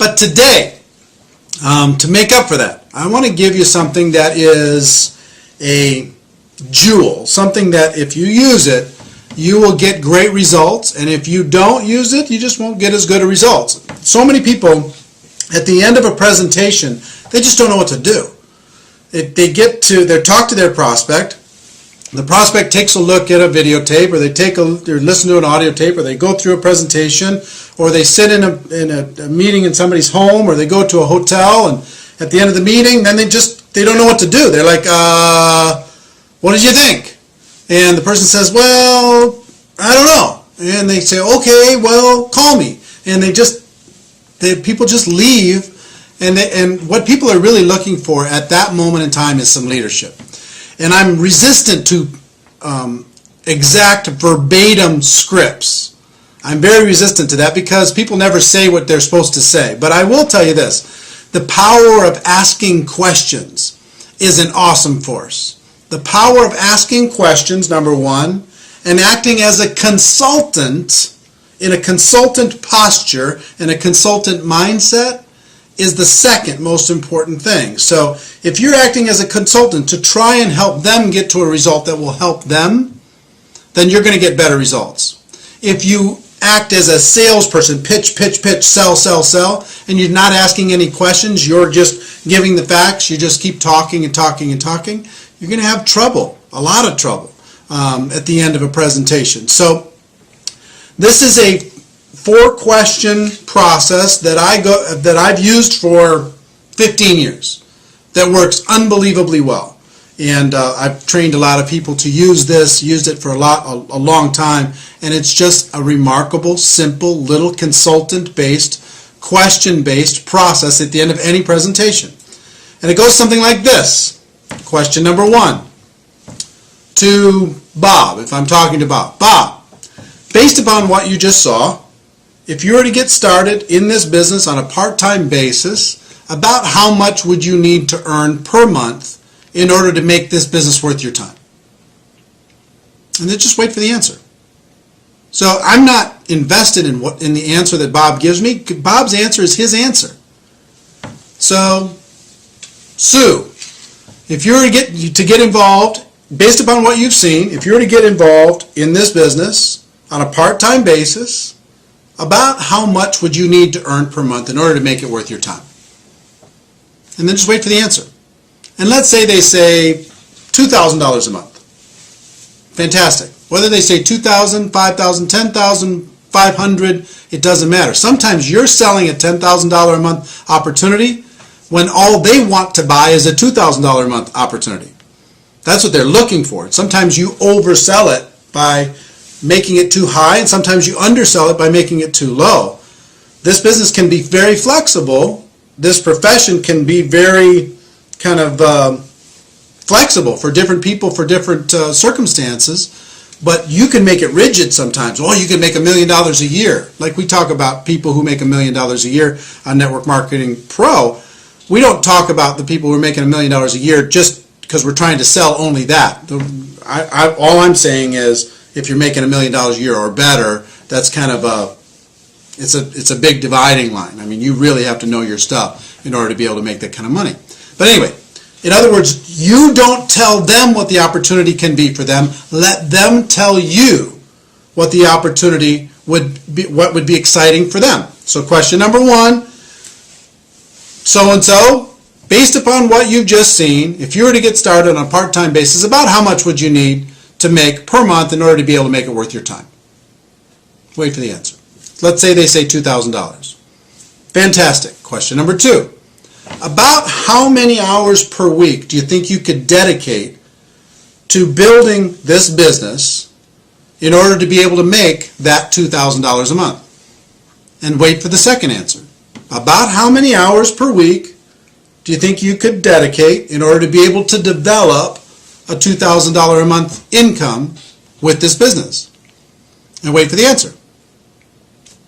But today, to make up for that, I want to give you something that is a jewel, something that if you use it, you will get great results, and if you don't use it, you just won't get as good a results. So many people, at the end of a presentation, they just don't know what to do. They talk to their prospect. The prospect takes a look at a videotape, or they listen to an audio tape, or they go through a presentation, or they sit in a meeting in somebody's home, or they go to a hotel, and at the end of the meeting, then they don't know what to do. They're like, what did you think? And the person says, well, I don't know. And they say, okay, well, call me. And people just leave. And what people are really looking for at that moment in time is some leadership. And I'm resistant to exact verbatim scripts. I'm very resistant to that because people never say what they're supposed to say. But I will tell you this, the power of asking questions is an awesome force. The power of asking questions, number one, and acting as a consultant in a consultant posture and a consultant mindset is the second most important thing. So if you're acting as a consultant to try and help them get to a result that will help them, then you're going to get better results. If you act as a salesperson, pitch, sell, and you're not asking any questions, you're just giving the facts, you just keep talking and talking and talking, you're going to have trouble, a lot of trouble, at the end of a presentation. So this is a 4-question process that I've used for 15 years that works unbelievably well. And I've trained a lot of people to use this, used it for a long time, and it's just a remarkable, simple, little consultant-based, question-based process at the end of any presentation. And it goes something like this. Question number 1 to Bob, if I'm talking to Bob. Bob, based upon what you just saw, if you were to get started in this business on a part-time basis, about how much would you need to earn per month in order to make this business worth your time? And then just wait for the answer. So I'm not invested in the answer that Bob gives me. Bob's answer is his answer. So, Sue, if you were to get involved, based upon what you've seen, if you were to get involved in this business on a part-time basis, about how much would you need to earn per month in order to make it worth your time? And then just wait for the answer. And let's say they say $2,000 a month. Fantastic. Whether they say $2,000, $5,000, $10,000, $500, it doesn't matter. Sometimes you're selling a $10,000 a month opportunity when all they want to buy is a $2,000 a month opportunity. That's what they're looking for. Sometimes you oversell it by making it too high, and sometimes you undersell it by making it too low. This business can be very flexible. This profession can be very kind of flexible for different people, for different circumstances, but you can make it rigid sometimes. Oh, you can make $1 million a year. Like we talk about people who make $1 million a year on Network Marketing Pro. We don't talk about the people who are making $1 million a year just because we're trying to sell only that. All I'm saying is if you're making $1 million a year or better, that's kind of it's a big dividing line. I mean, you really have to know your stuff in order to be able to make that kind of money. But anyway, in other words, you don't tell them what the opportunity can be for them. Let them tell you what the opportunity would be, what would be exciting for them. So question number 1, so-and-so, based upon what you've just seen, if you were to get started on a part-time basis, about how much would you need to make per month in order to be able to make it worth your time? Wait for the answer. Let's say they say $2,000. Fantastic. Question number 2. About how many hours per week do you think you could dedicate to building this business in order to be able to make that $2,000 a month? And wait for the second answer. About how many hours per week do you think you could dedicate in order to be able to develop a $2,000 a month income with this business? And wait for the answer.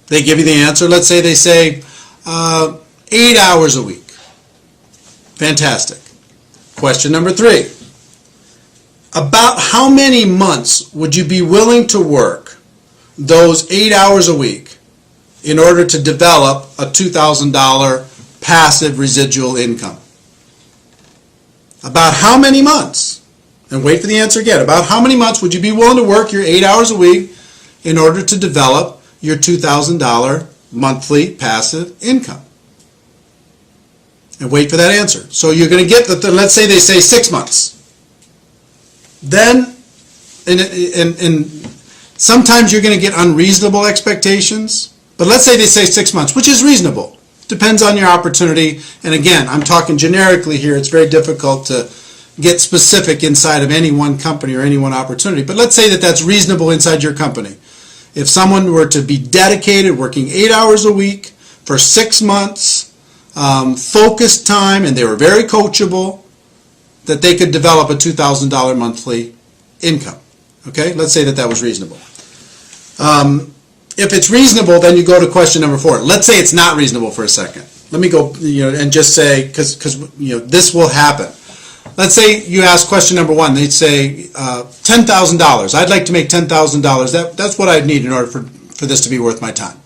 They give you the answer. Let's say they say 8 hours a week. Fantastic. Question number 3. About how many months would you be willing to work those 8 hours a week in order to develop a $2,000 passive residual income? About how many months? And wait for the answer again. About how many months would you be willing to work your 8 hours a week in order to develop your $2,000 monthly passive income? And wait for that answer. So you're going to get let's say they say 6 months. Then, and sometimes you're going to get unreasonable expectations. But let's say they say 6 months, which is reasonable. Depends on your opportunity. And again, I'm talking generically here. It's very difficult to get specific inside of any one company or any one opportunity. But let's say that that's reasonable inside your company. If someone were to be dedicated, working 8 hours a week for 6 months, focused time, and they were very coachable, that they could develop a $2,000 monthly income. Okay, let's say that that was reasonable. If it's reasonable, then you go to question number 4. Let's say it's not reasonable for a second. Let me go, and just say, because this will happen. Let's say you ask question number 1. They'd say $10,000. I'd like to make $10,000. That's what I'd need in order for this to be worth my time.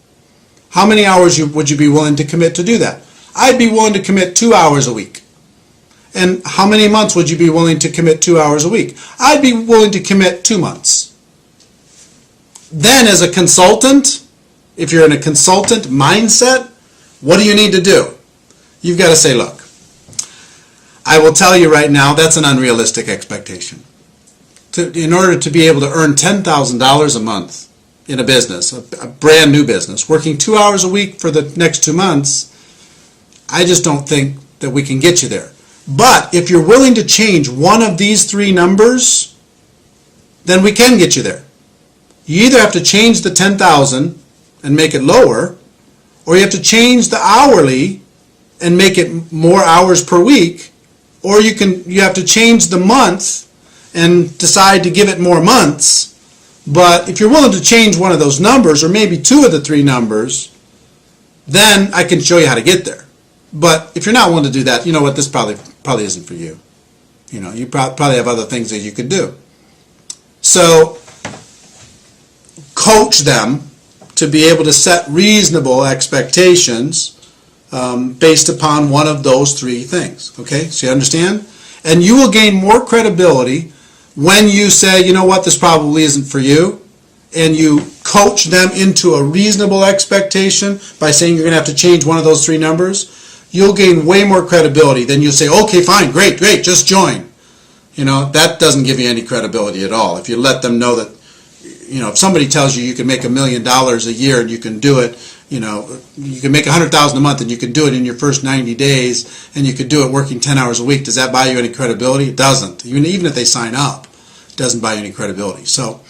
How many hours would you be willing to commit to do that? I'd be willing to commit 2 hours a week. And how many months would you be willing to commit 2 hours a week? I'd be willing to commit 2 months. Then as a consultant, if you're in a consultant mindset, what do you need to do? You've got to say, look, I will tell you right now, that's an unrealistic expectation. In order to be able to earn $10,000 a month in a business, a brand new business, working 2 hours a week for the next 2 months, I just don't think that we can get you there. But if you're willing to change one of these 3 numbers, then we can get you there. You either have to change the 10,000 and make it lower, or you have to change the hourly and make it more hours per week, or you have to change the month and decide to give it more months. But if you're willing to change one of those numbers, or maybe 2 of the 3 numbers, then I can show you how to get there. But if you're not willing to do that, you know what, this probably isn't for you. You probably have other things that you could do. So coach them to be able to set reasonable expectations based upon one of those 3 things. Okay, so you understand? And you will gain more credibility when you say, you know what, this probably isn't for you, and you coach them into a reasonable expectation by saying you're going to have to change one of those 3 numbers. You'll gain way more credibility than you'll say, okay, fine, great, just join. That doesn't give you any credibility at all. If you let them know that, if somebody tells you can make $1 million a year and you can do it, you can make $100,000 a month and you can do it in your first 90 days and you could do it working 10 hours a week, does that buy you any credibility? It doesn't. Even if they sign up, it doesn't buy you any credibility. So,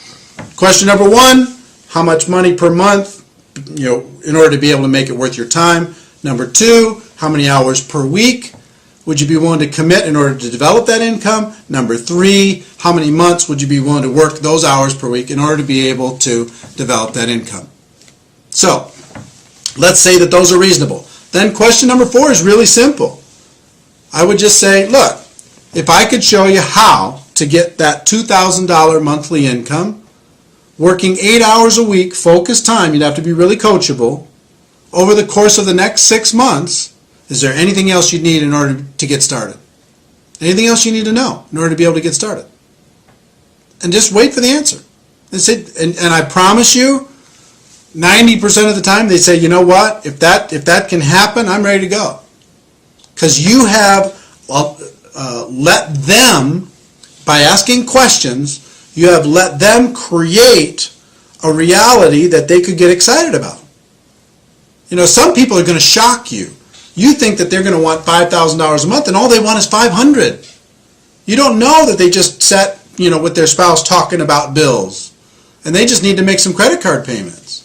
question number 1, how much money per month, in order to be able to make it worth your time? Number 2, how many hours per week would you be willing to commit in order to develop that income? Number 3, how many months would you be willing to work those hours per week in order to be able to develop that income? So, let's say that those are reasonable. Then question number 4 is really simple. I would just say, look, if I could show you how to get that $2,000 monthly income, working 8 hours a week, focused time, you'd have to be really coachable, over the course of the next 6 months, is there anything else you need in order to get started? Anything else you need to know in order to be able to get started? And just wait for the answer. And I promise you, 90% of the time they say, you know what, if that can happen, I'm ready to go. Because you have let them, by asking questions, you have let them create a reality that they could get excited about. Some people are going to shock you. You think that they're going to want $5,000 a month and all they want is $500. You don't know that they just sat, with their spouse talking about bills and they just need to make some credit card payments.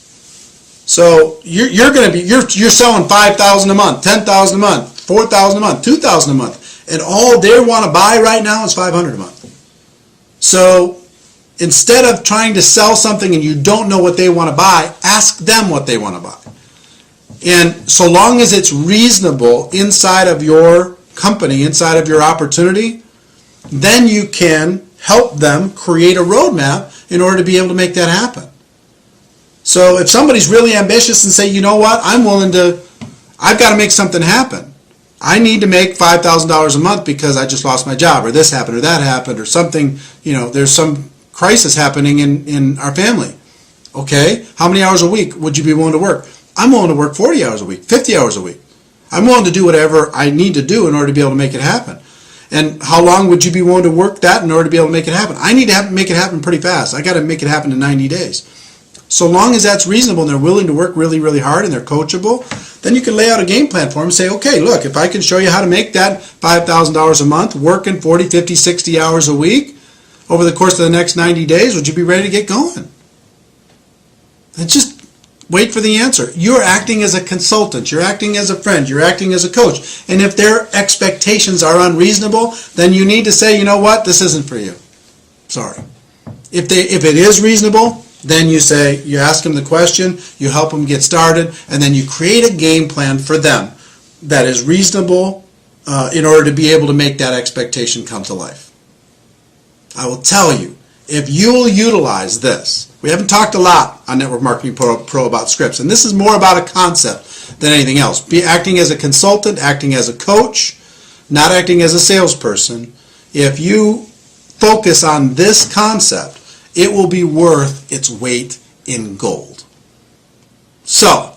So you're selling $5,000 a month, $10,000 a month, $4,000 a month, $2,000 a month, and all they want to buy right now is $500 a month. So instead of trying to sell something and you don't know what they want to buy, ask them what they want to buy. And so long as it's reasonable inside of your company, inside of your opportunity, then you can help them create a roadmap in order to be able to make that happen. So So if somebody's really ambitious and say, you know what, I've got to make something happen. I need to make $5,000 a month because I just lost my job, or this happened, or that happened, or something, there's some crisis happening in our family. Okay, how many hours a week would you be willing to work? I'm willing to work 40 hours a week, 50 hours a week. I'm willing to do whatever I need to do in order to be able to make it happen. And how long would you be willing to work that in order to be able to make it happen? I need to make it happen pretty fast. I got to make it happen in 90 days. So long as that's reasonable and they're willing to work really, really hard and they're coachable, then you can lay out a game plan for them and say, okay, look, if I can show you how to make that $5,000 a month, working 40, 50, 60 hours a week over the course of the next 90 days, would you be ready to get going? And just wait for the answer. You're acting as a consultant. You're acting as a friend. You're acting as a coach. And if their expectations are unreasonable, then you need to say, you know what, this isn't for you. Sorry. If it is reasonable, then you ask them the question, you help them get started, and then you create a game plan for them that is reasonable in order to be able to make that expectation come to life. I will tell you, if you will utilize this, we haven't talked a lot on Network Marketing Pro about scripts, and this is more about a concept than anything else. Be acting as a consultant, acting as a coach, not acting as a salesperson. If you focus on this concept, it will be worth its weight in gold. So,